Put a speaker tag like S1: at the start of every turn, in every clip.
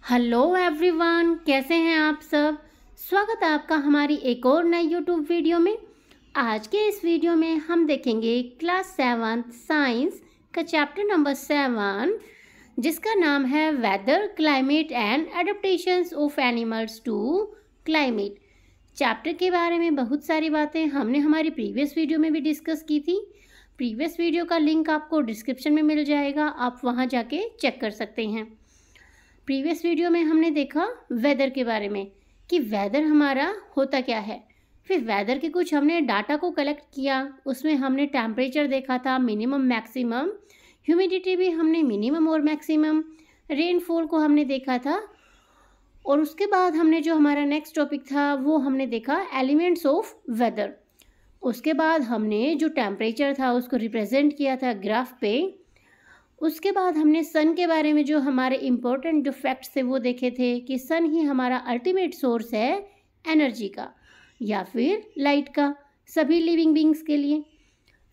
S1: Hello everyone, कैसे हैं आप सब। स्वागत है आपका हमारी एक और नई यूट्यूब वीडियो में। आज के इस वीडियो में हम देखेंगे क्लास 7 साइंस का चैप्टर नंबर 7 जिसका नाम है weather climate and adaptations of animals to climate. Chapter के बारे में बहुत सारी बातें हमने हमारी प्रीवियस वीडियो में भी डिस्कस की थी। प्रीवियस वीडियो का लिंक आपको डिस्क्रिप्शन में मिल जाएगा, आप वहाँ जाके चेक कर सकते हैं। प्रीवियस वीडियो में हमने देखा वेदर के बारे में कि वेदर हमारा होता क्या है। फिर वेदर के कुछ हमने डाटा को कलेक्ट किया, उसमें हमने टेम्परेचर देखा था, मिनिमम मैक्सिमम, ह्यूमिडिटी भी हमने मिनिमम और मैक्सिमम, रेनफॉल को हमने देखा था। और उसके बाद हमने जो हमारा नेक्स्ट टॉपिक था वो हमने देखा एलिमेंट्स ऑफ वेदर। उसके बाद हमने जो टेम्परेचर था उसको रिप्रेजेंट किया था ग्राफ पे। उसके बाद हमने सन के बारे में जो हमारे इम्पोर्टेंट जो फैक्ट्स थे वो देखे थे कि सन ही हमारा अल्टीमेट सोर्स है एनर्जी का या फिर लाइट का सभी लिविंग बींग्स के लिए।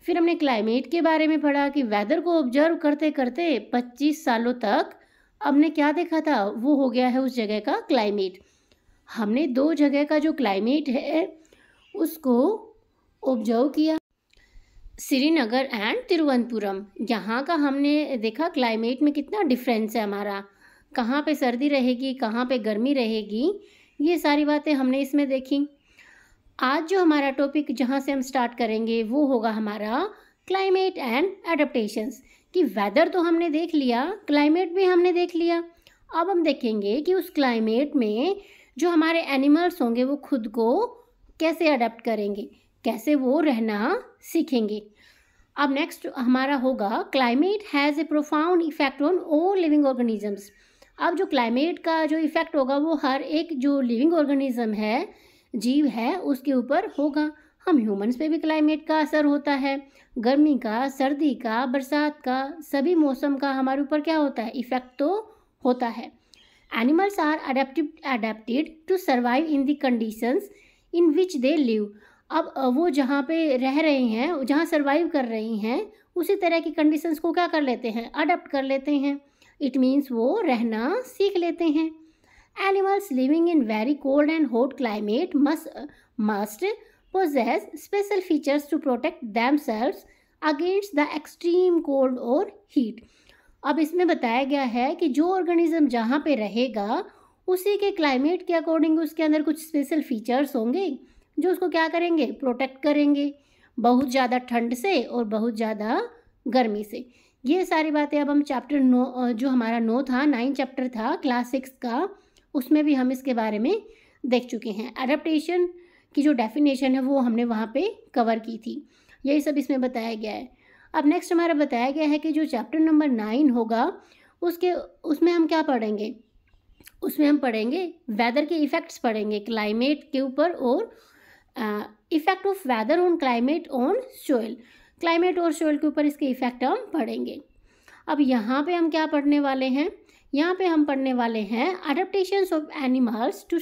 S1: फिर हमने क्लाइमेट के बारे में पढ़ा कि वेदर को ऑब्जर्व करते करते 25 सालों तक हमने क्या देखा था, वो हो गया है उस जगह का क्लाइमेट। हमने दो जगह का जो क्लाइमेट है उसको ऑब्जर्व किया, श्रीनगर एंड तिरुवनंतपुरम। यहाँ का हमने देखा क्लाइमेट में कितना डिफरेंस है हमारा, कहाँ पे सर्दी रहेगी कहाँ पे गर्मी रहेगी, ये सारी बातें हमने इसमें देखी। आज जो हमारा टॉपिक जहाँ से हम स्टार्ट करेंगे वो होगा हमारा क्लाइमेट एंड एडेप्टेशंस। कि वेदर तो हमने देख लिया, क्लाइमेट भी हमने देख लिया। अब हम देखेंगे कि उस क्लाइमेट में जो हमारे एनिमल्स होंगे वो खुद को कैसे अडेप्ट करेंगे, कैसे वो रहना सीखेंगे। अब नेक्स्ट हमारा होगा climate has a profound effect on all living organisms. अब जो क्लाइमेट का जो इफेक्ट होगा वो हर एक जो लिविंग ऑर्गेनिज्म है, जीव है, उसके ऊपर होगा। हम ह्यूमंस पे भी क्लाइमेट का असर होता है, गर्मी का, सर्दी का, बरसात का, सभी मौसम का हमारे ऊपर क्या होता है, इफेक्ट तो होता है। Animals are adapted to survive in the conditions in which they live. अब वो जहाँ पे रह रहे हैं, जहाँ सर्वाइव कर रही हैं, उसी तरह की कंडीशंस को क्या कर लेते हैं, अडॉप्ट कर लेते हैं। इट मीन्स वो रहना सीख लेते हैं। Animals living in very cold and hot climate must possess special features to protect themselves against the extreme cold और heat। अब इसमें बताया गया है कि जो ऑर्गेनिज्म जहाँ पे रहेगा उसी के क्लाइमेट के अकॉर्डिंग उसके अंदर कुछ स्पेशल फीचर्स होंगे जो उसको क्या करेंगे, प्रोटेक्ट करेंगे बहुत ज़्यादा ठंड से और बहुत ज़्यादा गर्मी से। ये सारी बातें अब हम चैप्टर 9 जो हमारा 9 था, 9 चैप्टर था क्लास 6 का, उसमें भी हम इसके बारे में देख चुके हैं। एडेप्टेशन की जो डेफिनेशन है वो हमने वहाँ पे कवर की थी, यही सब इसमें बताया गया है। अब नेक्स्ट हमारा बताया गया है कि जो चैप्टर नंबर 9 होगा उसमें हम क्या पढ़ेंगे, उसमें हम पढ़ेंगे वेदर के इफ़ेक्ट्स पढ़ेंगे क्लाइमेट के ऊपर और effect of weather on climate on soil. Climate और सोइल के ऊपर इसके इफ़ेक्ट हम पढ़ेंगे। अब यहाँ पे हम क्या पढ़ने वाले हैं, यहाँ पे हम पढ़ने वाले हैं adaptations of animals to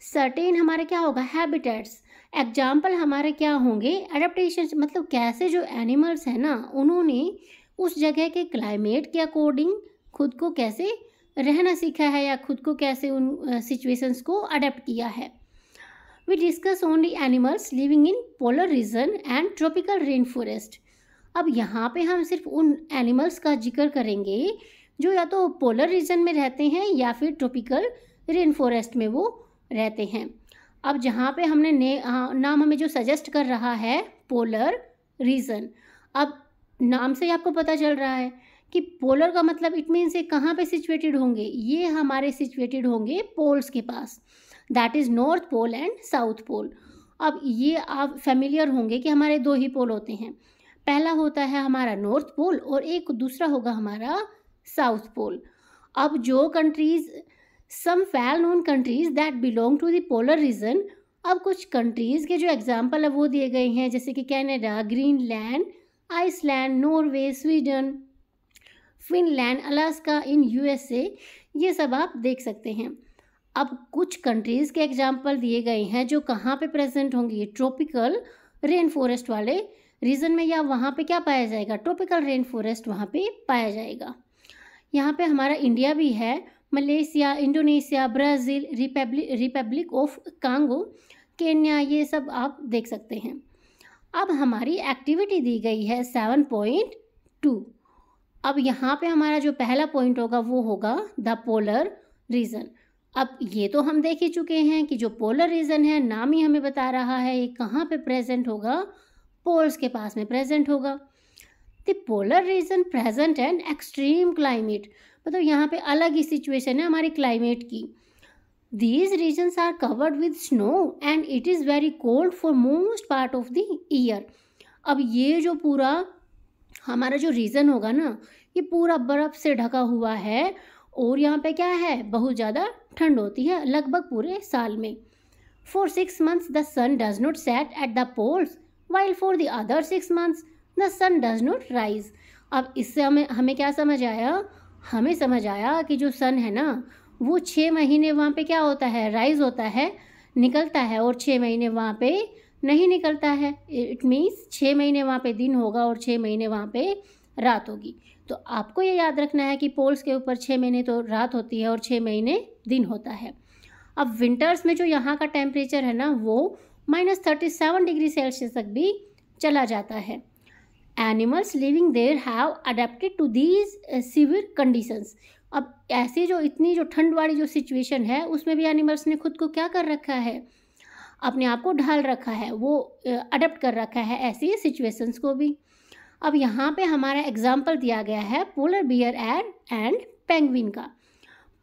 S1: certain हमारे क्या होगा, हैबिटेट्स। एग्जाम्पल हमारे क्या होंगे, एडेप्टेशन मतलब कैसे जो एनिमल्स हैं ना उन्होंने उस जगह के क्लाइमेट के अकॉर्डिंग खुद को कैसे रहना सीखा है या खुद को कैसे उन सिचुएशंस को अडेप्ट किया है। We discuss only animals living in polar region and tropical rain forest. अब यहाँ पे हम सिर्फ उन एनिमल्स का जिक्र करेंगे जो या तो पोलर रीजन में रहते हैं या फिर ट्रॉपिकल रेन फॉरेस्ट में वो रहते हैं। अब जहाँ पे हमने नाम हमें जो सजेस्ट कर रहा है पोलर रीजन, अब नाम से ही आपको पता चल रहा है कि पोलर का मतलब इट मीन्स ये कहाँ पे सिचुएटेड होंगे, ये हमारे सिचुएटेड होंगे पोल्स के पास, that is north pole and south pole. अब ये आप फेमिलियर होंगे कि हमारे दो ही पोल होते हैं, पहला होता है हमारा नॉर्थ पोल और एक दूसरा होगा हमारा साउथ पोल। अब जो countries, some well known countries that belong to the polar region, अब कुछ कंट्रीज़ के जो एग्जांपल है वो दिए गए हैं जैसे कि Canada, Greenland, Iceland, Norway, Sweden, Finland, Alaska in USA, ये सब आप देख सकते हैं। अब कुछ कंट्रीज़ के एग्जांपल दिए गए हैं जो कहाँ पे प्रेजेंट होंगी, ट्रॉपिकल रेन फॉरेस्ट वाले रीजन में, या वहाँ पे क्या पाया जाएगा, ट्रॉपिकल रेन फॉरेस्ट वहाँ पे पाया जाएगा। यहाँ पे हमारा इंडिया भी है, Malaysia, Indonesia, Brazil, Republic of Congo, Kenya, ये सब आप देख सकते हैं। अब हमारी एक्टिविटी दी गई है 7.2। अब यहाँ पे हमारा जो पहला पॉइंट होगा वो होगा द पोलर रीजन। अब ये तो हम देख ही चुके हैं कि जो पोलर रीजन है, नाम ही हमें बता रहा है ये कहाँ पे प्रेजेंट होगा, पोल्स के पास में प्रेजेंट होगा। The polar region present an extreme climate, मतलब यहाँ पे अलग ही सिचुएशन है हमारी क्लाइमेट की। These regions are covered with snow and it is very cold for most part of the year। अब ये जो पूरा हमारा जो रीजन होगा ना, ये पूरा बर्फ़ से ढका हुआ है और यहाँ पे क्या है, बहुत ज़्यादा ठंड होती है लगभग पूरे साल में। For 6 months the sun does not set at the poles while for the other 6 months the sun does not rise। अब इससे हमें क्या समझ आया, हमें समझ आया कि जो सन है ना वो 6 महीने वहाँ पे क्या होता है, राइज होता है, निकलता है, और 6 महीने वहाँ पे नहीं निकलता है। इट मीन्स 6 महीने वहाँ पे दिन होगा और 6 महीने वहाँ पे रात होगी। तो आपको ये याद रखना है कि पोल्स के ऊपर 6 महीने तो रात होती है और 6 महीने दिन होता है। अब विंटर्स में जो यहाँ का टेम्परेचर है ना वो -37 डिग्री सेल्सियस तक भी चला जाता है। Animals living there have adapted to these severe conditions. अब ऐसी जो ठंड वाली जो सिचुएशन है उसमें भी एनिमल्स ने खुद को क्या कर रखा है, अपने आप को ढाल रखा है, वो अडेप्ट कर रखा है ऐसी सिचुएशंस को भी। अब यहाँ पे हमारा एग्जांपल दिया गया है पोलर बियर एंड पेंगुइन का।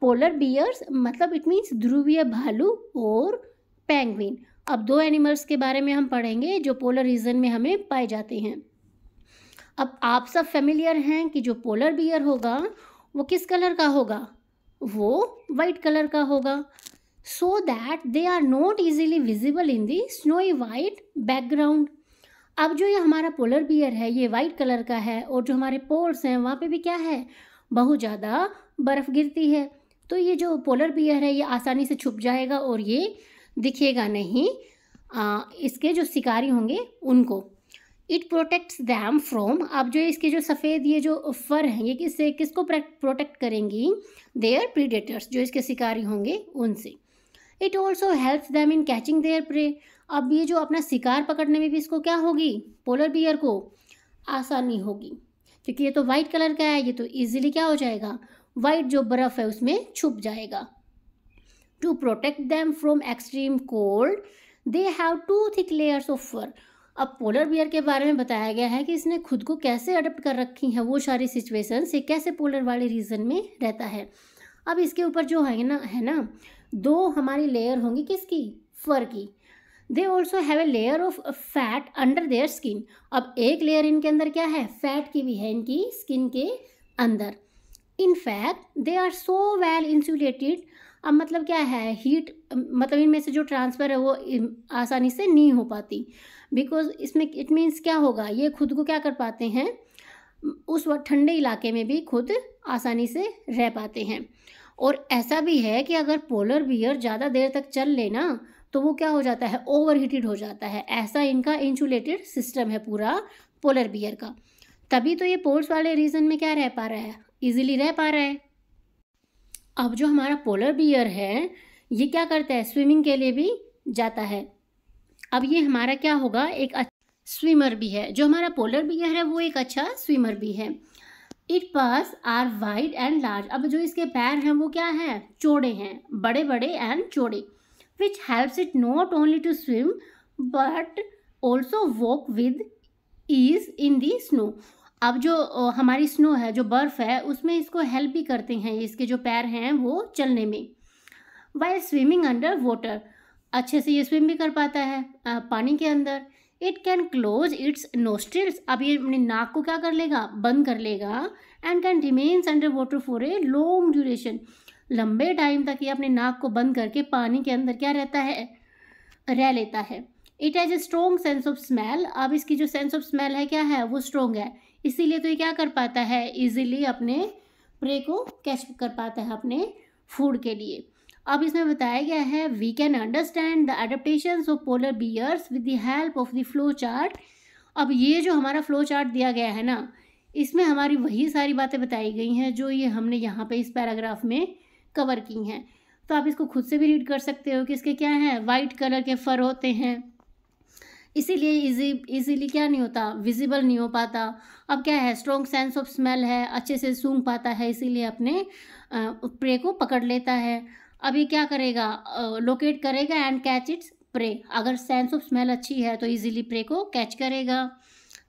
S1: पोलर बियर्स मतलब इट मीन्स ध्रुवीय भालू और पेंगुइन। अब दो एनिमल्स के बारे में हम पढ़ेंगे जो पोलर रीजन में हमें पाए जाते हैं। अब आप सब फेमिलियर हैं कि जो पोलर बियर होगा वो किस कलर का होगा, वो वाइट कलर का होगा, so that they are not easily visible in the snowy white background. अब जो ये हमारा पोलर बियर है ये वाइट कलर का है और जो हमारे पोल्स हैं वहाँ पे भी क्या है, बहुत ज़्यादा बर्फ़ गिरती है। तो ये जो पोलर बियर है ये आसानी से छुप जाएगा और ये दिखेगा नहीं इसके जो शिकारी होंगे उनको। इट प्रोटेक्ट्स दैम फ्रॉम, अब जो इसके जो सफ़ेद ये जो फर हैं ये किसको प्रोटेक्ट करेंगी, देयर प्रीडेटर्स, जो इसके शिकारी होंगे उनसे। It also helps them in catching there pray. अब ये जो अपना शिकार पकड़ने में भी इसको क्या होगी, पोलर बियर को आसानी होगी, क्योंकि ये तो वाइट कलर का है, ये तो ईजिली क्या हो जाएगा, वाइट जो बर्फ़ है उसमें छुप जाएगा। To protect them from extreme cold they have 2 thick layers of fur. अब पोलर बियर के बारे में बताया गया है कि इसने खुद को कैसे अडेप्ट कर रखी हैं वो सारी सिचुएशन से, कैसे पोलर वाले रीजन में रहता है। अब इसके ऊपर जो है ना 2 हमारी लेयर होंगी किसकी, फर की। They also have a layer of fat under their skin. अब एक लेयर इनके अंदर क्या है, फैट की भी है इनकी स्किन के अंदर। In fact they are so well insulated. अब मतलब क्या है, हीट मतलब इनमें से जो ट्रांसफ़र है वो आसानी से नहीं हो पाती, बिकॉज इसमें इट मीन्स क्या होगा, ये खुद को क्या कर पाते हैं, उस वक्त ठंडे इलाके में भी खुद आसानी से रह पाते हैं। और ऐसा भी है कि अगर पोलर बियर ज़्यादा देर तक चल लेना तो वो क्या हो जाता है, ओवर हीटेड हो जाता है। ऐसा इनका इंसुलेटेड सिस्टम है पूरा पोलर बियर का, तभी तो ये पोल्स वाले रीजन में क्या रह पा रहा है, इजीली रह पा रहा है। अब जो हमारा पोलर बियर है ये क्या करता है, स्विमिंग के लिए भी जाता है। अब ये हमारा क्या होगा, एक अच्छा स्विमर भी है। जो हमारा पोलर बियर है वो एक अच्छा स्विमर भी है। It paws are wide and large. अब जो इसके पैर हैं वो क्या है, चौड़े हैं, बड़े बड़े एंड चौड़े, which helps it not only to swim but also walk with ease in the snow. अब जो हमारी स्नो है, जो बर्फ़ है, उसमें इसको हेल्प भी करते हैं इसके जो पैर हैं वो चलने में। वाइल स्विमिंग अंडर वाटर, अच्छे से ये स्विम भी कर पाता है पानी के अंदर। It can close it's nostrils, अब ये अपने नाक को क्या कर लेगा, बंद कर लेगा। And can remains under water for a long duration, लंबे टाइम तक ये अपने नाक को बंद करके पानी के अंदर क्या रहता है, रह लेता है। It has a strong sense of smell. अब इसकी जो सेंस ऑफ स्मेल है क्या है, वो स्ट्रॉन्ग है, इसीलिए तो ये क्या कर पाता है, इजीली अपने प्रे को कैच कर पाता है अपने फूड के लिए। अब इसमें बताया गया है we can understand the adaptations of polar bears with the help of the flow chart. अब ये जो हमारा फ्लो चार्ट दिया गया है ना, इसमें हमारी वही सारी बातें बताई गई हैं जो ये हमने यहाँ पे इस पैराग्राफ में कवर की हैं। तो आप इसको खुद से भी रीड कर सकते हो कि इसके क्या हैं, वाइट कलर के फर होते हैं, इसीलिए इजीली क्या नहीं होता, विजिबल नहीं हो पाता। अब क्या है, स्ट्रॉन्ग सेंस ऑफ स्मेल है, अच्छे से सूंघ पाता है, इसीलिए अपने प्रे को पकड़ लेता है। अब ये क्या करेगा, लोकेट करेगा एंड कैच इट्स प्रे। अगर सेंस ऑफ स्मेल अच्छी है तो इजीली प्रे को कैच करेगा।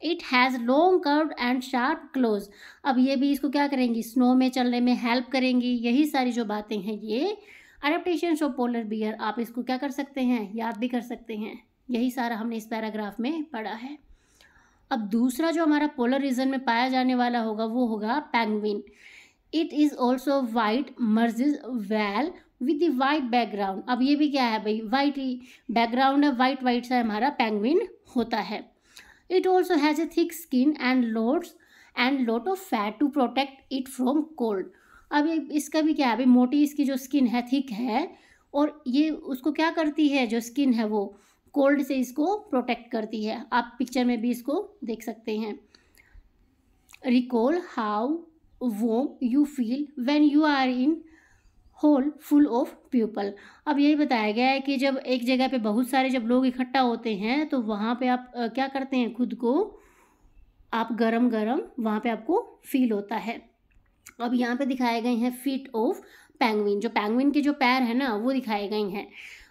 S1: It has long curved and sharp close. अब ये भी इसको क्या करेंगी, स्नो में चलने में हेल्प करेंगी। यही सारी जो बातें हैं ये अडेप्टेशंस ऑफ पोलर बियर, आप इसको क्या कर सकते हैं, याद भी कर सकते हैं। यही सारा हमने इस पैराग्राफ में पढ़ा है। अब दूसरा जो हमारा पोलर रीजन में पाया जाने वाला होगा वो होगा penguin. It is also white merges well with the white background. अब ये भी क्या है भाई, वाइट ही बैकग्राउंड है, वाइट वाइट सा हमारा पेंगुइन होता है। It also has a thick skin and lot of fat to protect it from cold. अब ये इसका भी क्या है भाई, मोटी इसकी जो स्किन है, थिक है, और ये उसको क्या करती है, जो स्किन है वो कोल्ड से इसको प्रोटेक्ट करती है। आप पिक्चर में भी इसको देख सकते हैं। Recall how warm you feel when you are in hall full of people. अब यही बताया गया है कि जब एक जगह पे बहुत सारे जब लोग इकट्ठा होते हैं तो वहाँ पे आप क्या करते हैं, खुद को आप गरम गरम वहाँ पे आपको फील होता है। अब यहाँ पे दिखाए गए हैं फीट ऑफ पेंगुइन, जो पेंगुइन के जो पैर हैं ना वो दिखाए गए हैं।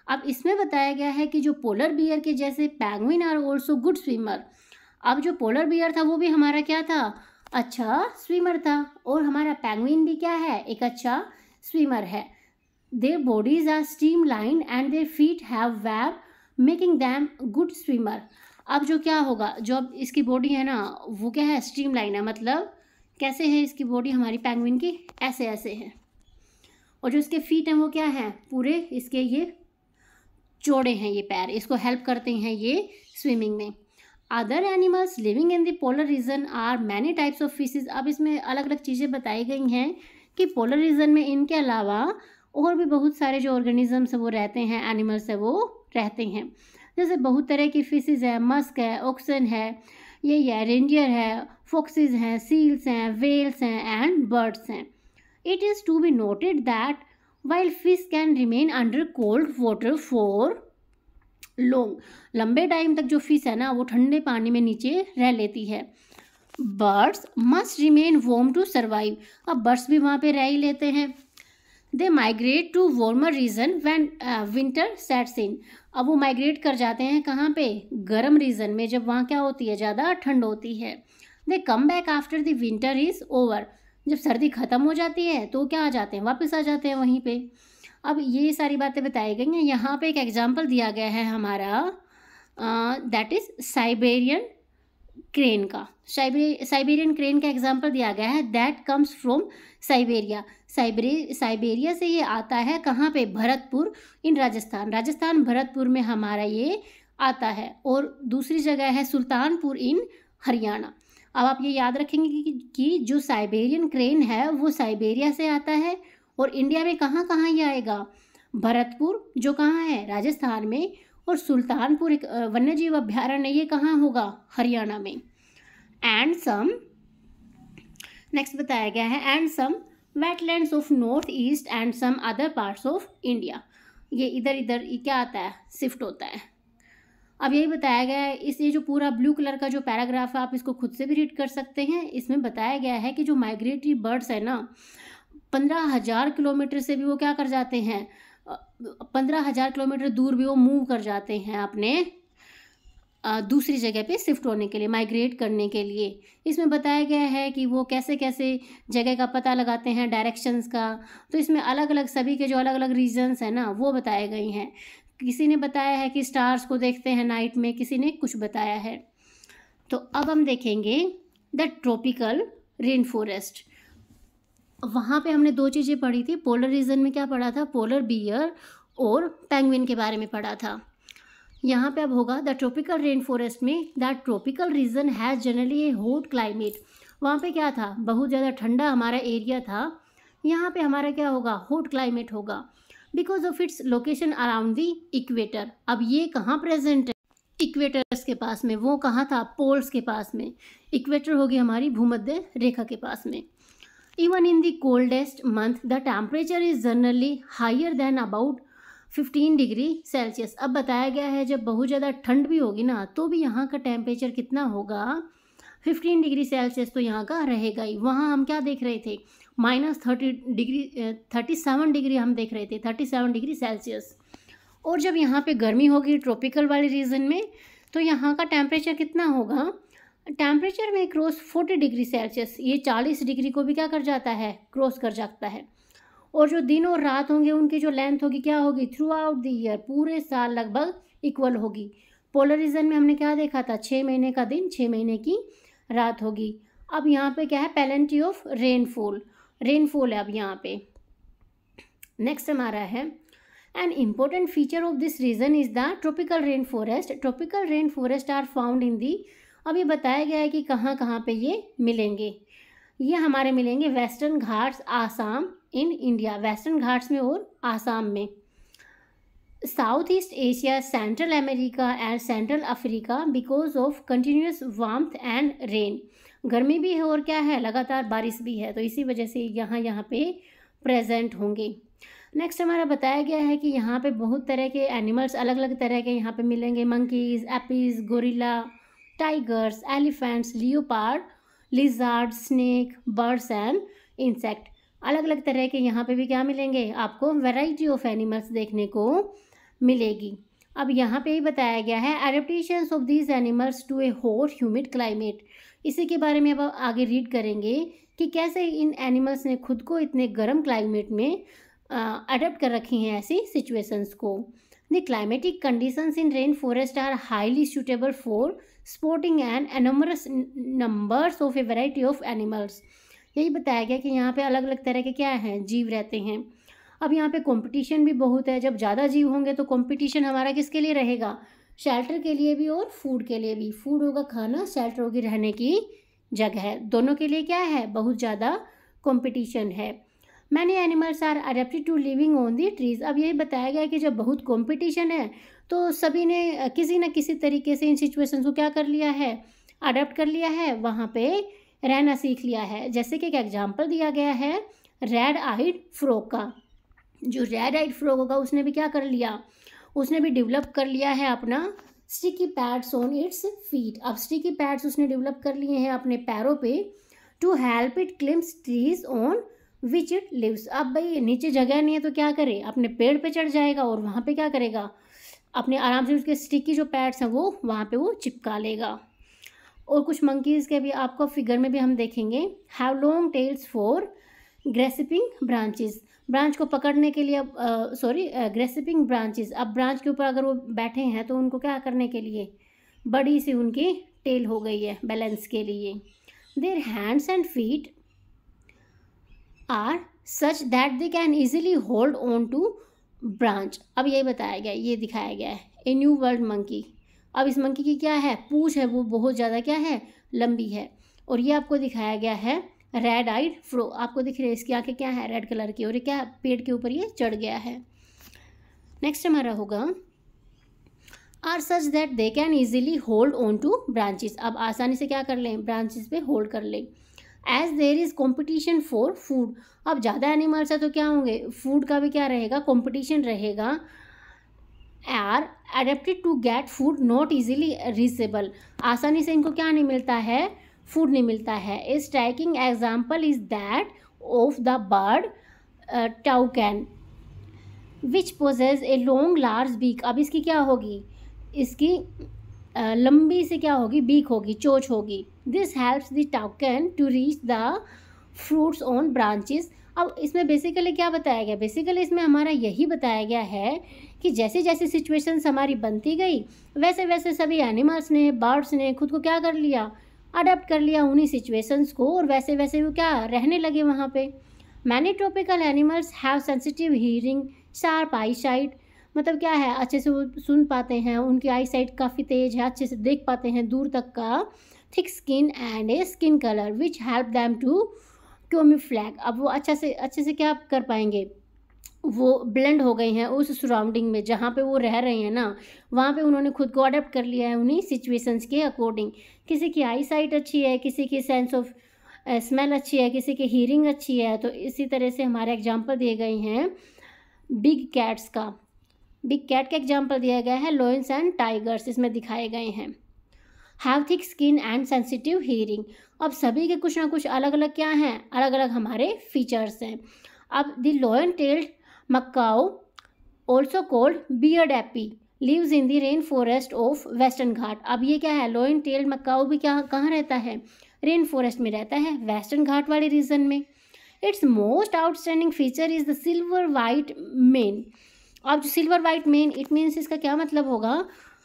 S1: अब इसमें बताया गया है कि जो पोलर बियर के जैसे penguin are also good swimmer. अब जो पोलर बियर था वो भी हमारा क्या था, अच्छा स्विमर था, और हमारा पेंगुइन भी क्या है, एक अच्छा स्विमर है। Their bodies are streamline and their feet have web making them good swimmer. अब जो क्या होगा, जो अब इसकी बॉडी है ना वो क्या है, स्ट्रीम लाइन है, मतलब कैसे है इसकी बॉडी हमारी पेंगुइन की, ऐसे ऐसे है, और जो इसके फीट हैं वो क्या है, पूरे इसके ये चौड़े हैं, ये पैर इसको हेल्प करते हैं ये स्विमिंग में। Other animals living in the polar region are many types of fishes. अब इसमें अलग अलग चीज़ें बताई गई हैं कि पोलर रीजन में इनके अलावा और भी बहुत सारे जो ऑर्गेनिजम्स है वो रहते हैं, एनिमल्स है वो रहते हैं। जैसे बहुत तरह की फिशेज है, मस्क है, ऑक्सन है, ये है रेंडियर है, फॉक्सेस हैं, सील्स हैं, वेल्स हैं एंड बर्ड्स हैं। It is to be noted that while fish can remain under cold water for long, लंबे टाइम तक जो फिश है ना वो ठंडे पानी में नीचे रह लेती है। Birds must remain warm to survive. अब बर्ड्स भी वहाँ पे रह ही लेते हैं। They migrate to warmer region when winter sets in. अब वो माइग्रेट कर जाते हैं कहाँ पे, गर्म रीजन में, जब वहाँ क्या होती है, ज़्यादा ठंड होती है। They come back after the winter is over. जब सर्दी ख़त्म हो जाती है तो क्या आ जाते हैं, वापस आ जाते हैं वहीं पे। अब ये सारी बातें बताई गई हैं। यहाँ पे एक एग्जांपल दिया गया है हमारा, दैट इज़ साइबेरियन क्रेन का। साइबेरियन क्रेन का एग्जांपल दिया गया है, that comes from Siberia. Siberia से ये आता है कहाँ पे, भरतपुर इन राजस्थान। राजस्थान भरतपुर में हमारा ये आता है, और दूसरी जगह है सुल्तानपुर इन हरियाणा। अब आप ये याद रखेंगे कि जो साइबेरियन क्रेन है वो साइबेरिया से आता है, और इंडिया में कहाँ कहाँ ये आएगा, भरतपुर जो कहाँ है, राजस्थान में, और सुल्तानपुर एक वन्यजीव अभ्यारण्य, ये कहाँ होगा, हरियाणा में। एंड सम, नेक्स्ट बताया गया है, and some wetlands of north east and some other parts of India. ये इधर इधर क्या आता है, शिफ्ट होता है। अब यही बताया गया है, इस ये जो पूरा ब्लू कलर का जो पैराग्राफ है आप इसको खुद से भी रीड कर सकते हैं। इसमें बताया गया है कि जो माइग्रेटरी बर्ड्स है ना 15,000 किलोमीटर से भी वो क्या कर जाते हैं, 15,000 किलोमीटर दूर भी वो मूव कर जाते हैं अपने दूसरी जगह पे शिफ्ट होने के लिए, माइग्रेट करने के लिए। इसमें बताया गया है कि वो कैसे कैसे जगह का पता लगाते हैं, डायरेक्शंस का। तो इसमें अलग अलग सभी के जो अलग अलग रीजन्स हैं ना वो बताए गए हैं। किसी ने बताया है कि स्टार्स को देखते हैं नाइट में, किसी ने कुछ बताया है। तो अब हम देखेंगे द ट्रॉपिकल रेन फॉरेस्ट। वहाँ पे हमने दो चीज़ें पढ़ी थी। पोलर रीजन में क्या पढ़ा था, पोलर बियर और पेंगुइन के बारे में पढ़ा था। यहाँ पे अब होगा द ट्रॉपिकल रेन फॉरेस्ट में, the tropical region has generally A hot climate. वहाँ पे क्या था, बहुत ज़्यादा ठंडा हमारा एरिया था। यहाँ पे हमारा क्या होगा, हॉट क्लाइमेट होगा, because of its location around the equator. अब ये कहाँ प्रेजेंट है, इक्वेटर्स के पास में। वो कहाँ था? पोल्स के पास में। इक्वेटर होगी हमारी भूमध्य रेखा के पास में। Even in the coldest month the temperature is generally higher than about 15 degree Celsius. अब बताया गया है जब बहुत ज़्यादा ठंड भी होगी ना तो भी यहाँ का टेम्परेचर कितना होगा? 15 डिग्री सेल्सियस तो यहाँ का रहेगा ही। वहाँ हम क्या देख रहे थे? -37 डिग्री हम देख रहे थे, 37 डिग्री सेल्सियस। और जब यहाँ पे गर्मी होगी ट्रॉपिकल वाले रीजन में तो यहाँ का टेम्परेचर कितना होगा? टेम्परेचर में क्रॉस 40 डिग्री सेल्सियस, ये 40 डिग्री को भी क्या कर जाता है? क्रॉस कर जाता है। और जो दिन और रात होंगे उनकी जो लेंथ होगी क्या होगी? थ्रू आउट द ईयर, पूरे साल लगभग इक्वल होगी। पोलर रीजन में हमने क्या देखा था? 6 महीने का दिन, 6 महीने की रात होगी। अब यहाँ पे क्या है? पेनल्टी ऑफ रेनफॉल, रेनफॉल है अब यहाँ पे। नेक्स्ट हमारा है an important feature of this region is the tropical rain forest. Tropical rain forest are found in the, अब ये बताया गया है कि कहाँ कहाँ पे ये मिलेंगे। ये हमारे मिलेंगे western Ghats, Assam in India, western Ghats में और आसाम में। South east Asia, central America and central Africa because of continuous warmth and rain. गर्मी भी है और क्या है? लगातार बारिश भी है, तो इसी वजह से यहाँ पे प्रेजेंट होंगे। नेक्स्ट हमारा बताया गया है कि यहाँ पे बहुत तरह के एनिमल्स, अलग अलग तरह के यहाँ पे मिलेंगे। Monkeys, APs, gorilla, tigers, elephants, leopard, lizard, snake, birds and insect. अलग अलग तरह के यहाँ पे भी क्या मिलेंगे? आपको वैरायटी ऑफ एनिमल्स देखने को मिलेगी। अब यहाँ पे ही बताया गया है adaptations of these animals to a hot humid climate. इसी के बारे में अब आगे रीड करेंगे कि कैसे इन एनिमल्स ने खुद को इतने गर्म क्लाइमेट में अडेप्ट कर रखी हैं ऐसी सिचुएशंस को। The climatic conditions in rain forest are highly suitable for supporting and enormous numbers of a variety of animals. यही बताया गया कि यहाँ पे अलग अलग तरह के क्या हैं? जीव रहते हैं। अब यहाँ पे कंपटीशन भी बहुत है। जब ज़्यादा जीव होंगे तो कंपटीशन हमारा किसके लिए रहेगा? शेल्टर के लिए भी और फूड के लिए भी। फूड होगा खाना, शेल्टर होगी रहने की जगह, दोनों के लिए क्या है? बहुत ज़्यादा कंपटीशन है। Many animals are adapted to living on the trees. अब यही बताया गया कि जब बहुत कंपटीशन है तो सभी ने किसी न किसी तरीके से इन सिचुएशंस को क्या कर लिया है? अडेप्ट कर लिया है, वहाँ पे रहना सीख लिया है। जैसे कि एक एग्जाम्पल दिया गया है रेड आइड फ्रॉग का। जो रेड आइड फ्रॉग होगा उसने भी क्या कर लिया? उसने भी डेवलप कर लिया है अपना sticky pads on its feet. अब स्टिकी पैड्स उसने डेवलप कर लिए हैं अपने पैरों पे to help it climbs trees on which it lives. अब भाई नीचे जगह नहीं है तो क्या करे? अपने पेड़ पे चढ़ जाएगा और वहाँ पे क्या करेगा? अपने आराम से उसके स्टिकी जो पैड्स हैं वो वहाँ पे वो चिपका लेगा। और कुछ मंकीज़ के भी आपको फिगर में भी हम देखेंगे। Have long tails for grasping branches. Branch को पकड़ने के लिए अब ग्रेसिपिंग ब्रांचेस। अब ब्रांच के ऊपर अगर वो बैठे हैं तो उनको क्या करने के लिए? बड़ी सी उनकी टेल हो गई है बैलेंस के लिए। Their hands and feet are such that they can easily hold on to branch. अब यही बताया गया, ये दिखाया गया है ए न्यू वर्ल्ड मंकी। अब इस मंकी की क्या है? पूंछ है वो बहुत ज़्यादा क्या है? लंबी है। और ये आपको दिखाया गया है रेड आइड फ्रो। आपको दिख रही है इसकी आंखें क्या है? रेड कलर की। और ये क्या? पेड़ के ऊपर ये चढ़ गया है। नेक्स्ट हमारा होगा are such that they can easily hold on to branches. अब आसानी से क्या कर लें? ब्रांचेस पे होल्ड कर लें। As there is competition for food. अब ज़्यादा एनिमल्स है तो क्या होंगे? फूड का भी क्या रहेगा? कॉम्पिटिशन रहेगा। Are adapted to get food not easily reachable. आसानी से इनको क्या नहीं मिलता है? फूड नहीं मिलता है। A striking example is that of the bird toucan which possesses a long large beak. अब इसकी क्या होगी? इसकी लंबी से क्या होगी? बीक होगी, चोंच होगी। This helps the toucan to reach the fruits on branches. अब इसमें बेसिकली क्या बताया गया? बेसिकली इसमें हमारा यही बताया गया है कि जैसे जैसे सिचुएशंस हमारी बनती गई वैसे वैसे सभी एनिमल्स ने, बर्ड्स ने खुद को क्या कर लिया? अडेप्ट कर लिया उन्हीं सिचुएशंस को और वैसे वैसे वो क्या रहने लगे वहाँ पे। Many tropical animals have sensitive hearing, sharp I site. मतलब क्या है? अच्छे से वो सुन पाते हैं, उनकी आई साइट काफ़ी तेज है, अच्छे से देख पाते हैं दूर तक का। Thick skin and a skin colour which help them to camouflage. अब वो अच्छे से क्या कर पाएंगे? वो ब्लेंड हो गए हैं उस सराउंडिंग में जहाँ पे वो रह रहे हैं ना, वहाँ पे उन्होंने खुद को अडेप्ट कर लिया है उन्हीं सिचुएशंस के अकॉर्डिंग। किसी की आई साइट अच्छी है, किसी की सेंस ऑफ स्मेल अच्छी है, किसी की हीयरिंग अच्छी है। तो इसी तरह से हमारे एग्जांपल दिए गए हैं बिग कैट्स का। बिग कैट का एग्जांपल दिया गया है लायंस एंड टाइगर्स, इसमें दिखाए गए हैं। Have thick skin and sensitive hearing. अब सभी के कुछ ना कुछ अलग अलग क्या हैं, अलग अलग हमारे फीचर्स हैं। अब the lion tailed macaque also called bearded ape lives in the rain forest of western Ghat. अब ये क्या है, लॉयन टेल्ड मकाओ भी क्या कहाँ रहता है, रेन फॉरेस्ट में रहता है, वेस्टर्न घाट वाले रीजन में। It's most outstanding feature is the silver white main. अब जो silver white main, it means इसका क्या मतलब होगा,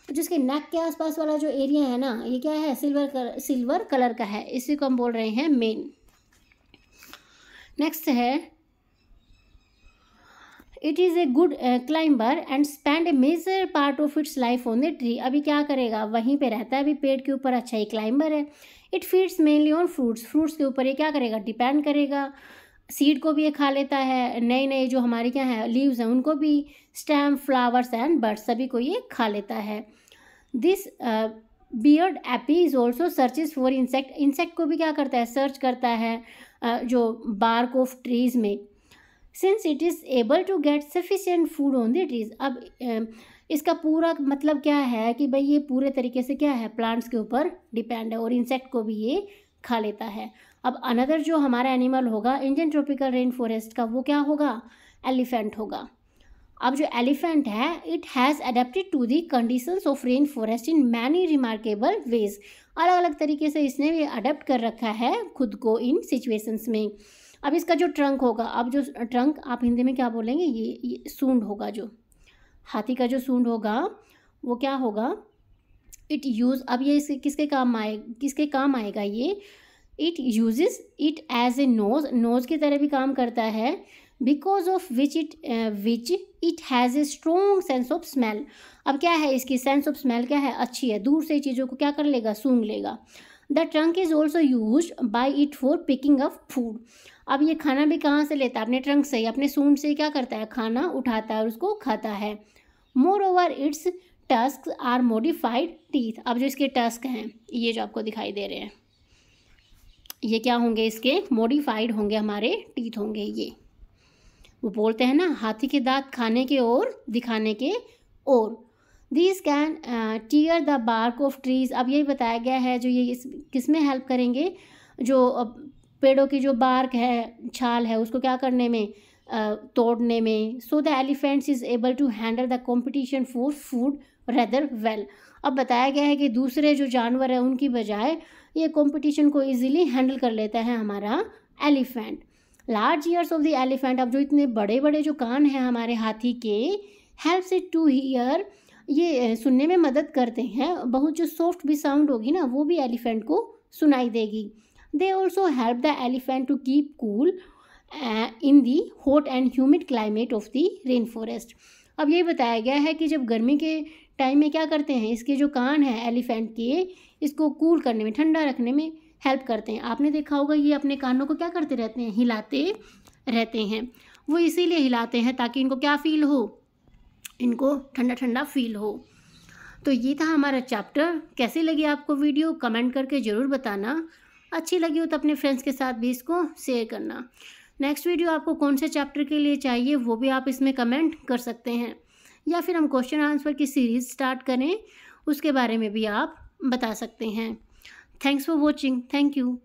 S1: जिसके नेक के आसपास वाला जो एरिया है ना, ये क्या है, सिल्वर कलर का है, इसी को हम बोल रहे हैं मेन। नेक्स्ट है it is a good climber and spend a major part of its life on the tree. अभी क्या करेगा, वहीं पे रहता है अभी पेड़ के ऊपर, अच्छा ही क्लाइंबर है। It feeds mainly on fruits, fruits के ऊपर ये क्या करेगा, डिपेंड करेगा। सीड को भी ये खा लेता है, नए नए जो हमारी क्या है लीव्स हैं उनको भी, स्टेम, फ्लावर्स एंड बर्ड्स सभी को ये खा लेता है। This beard ape is also searches for insect, insect को भी क्या करता है, सर्च करता है जो बार्क ऑफ ट्रीज में। Since it is able to get sufficient food on the trees. अब इसका पूरा मतलब क्या है कि भाई ये पूरे तरीके से क्या है, प्लांट्स के ऊपर डिपेंड है और इंसेक्ट को भी ये खा लेता है। अब अनदर जो हमारा एनिमल होगा इंडियन ट्रॉपिकल रेन फॉरेस्ट का, वो क्या होगा, एलिफेंट होगा। अब जो एलिफेंट है, it has adapted to the conditions of rain forest in many remarkable ways. अलग अलग तरीके से इसने भी अडेप्ट कर रखा है खुद को इन सिचुएशंस में। अब इसका जो ट्रंक होगा, अब जो ट्रंक आप हिंदी में क्या बोलेंगे, ये सूंड होगा, जो हाथी का जो सूंड होगा वो क्या होगा, इट यूज़, अब ये किसके काम आएगा ये, it uses it as a nose, nose की तरह भी काम करता है। Because of which it has a strong sense of smell. अब क्या है, इसकी सेंस ऑफ स्मेल क्या है, अच्छी है, दूर से चीज़ों को क्या कर लेगा, सूंघ लेगा। The trunk is also use by it for picking up food. अब ये खाना भी कहाँ से लेता है, अपने ट्रंक से ही, अपने सूंड से क्या करता है, खाना उठाता है और उसको खाता है। Moreover its tusk are modified teeth. अब जो इसके टस्क हैं, ये जो आपको दिखाई दे रहे हैं, ये क्या होंगे, इसके मॉडिफाइड होंगे, हमारे टीथ होंगे ये। वो बोलते हैं ना, हाथी के दांत खाने के और दिखाने के और। These can tear the bark of trees. अब यही बताया गया है जो ये किस में हेल्प करेंगे, जो पेड़ों की जो बार्क है, छाल है, उसको क्या करने में, तोड़ने में। So the elephants is able to handle the competition for food rather well. अब बताया गया है कि दूसरे जो जानवर है उनकी बजाय ये कंपटीशन को इजीली हैंडल कर लेता है हमारा elephant. Large years of the elephant, अब जो इतने बड़े बड़े जो कान हैं हमारे हाथी के, हेल्प्स इट टू हियर, ये सुनने में मदद करते हैं। बहुत जो सॉफ्ट भी साउंड होगी ना, वो भी एलिफेंट को सुनाई देगी। They also help the elephant to keep cool in the hot and humid climate of the rain forest. अब ये बताया गया है कि जब गर्मी के टाइम में क्या करते हैं, इसके जो कान हैं एलिफेंट के, इसको कूल करने में, ठंडा रखने में हेल्प करते हैं। आपने देखा होगा ये अपने कानों को क्या करते रहते हैं, हिलाते रहते हैं। वो इसीलिए हिलाते हैं ताकि इनको क्या फील हो, इनको ठंडा ठंडा फील हो। तो ये था हमारा चैप्टर। कैसी लगी आपको वीडियो, कमेंट करके ज़रूर बताना। अच्छी लगी हो तो अपने फ्रेंड्स के साथ भी इसको शेयर करना। नेक्स्ट वीडियो आपको कौन से चैप्टर के लिए चाहिए वो भी आप इसमें कमेंट कर सकते हैं, या फिर हम क्वेश्चन आंसर की सीरीज़ स्टार्ट करें उसके बारे में भी आप बता सकते हैं। Thanks for watching. Thank you.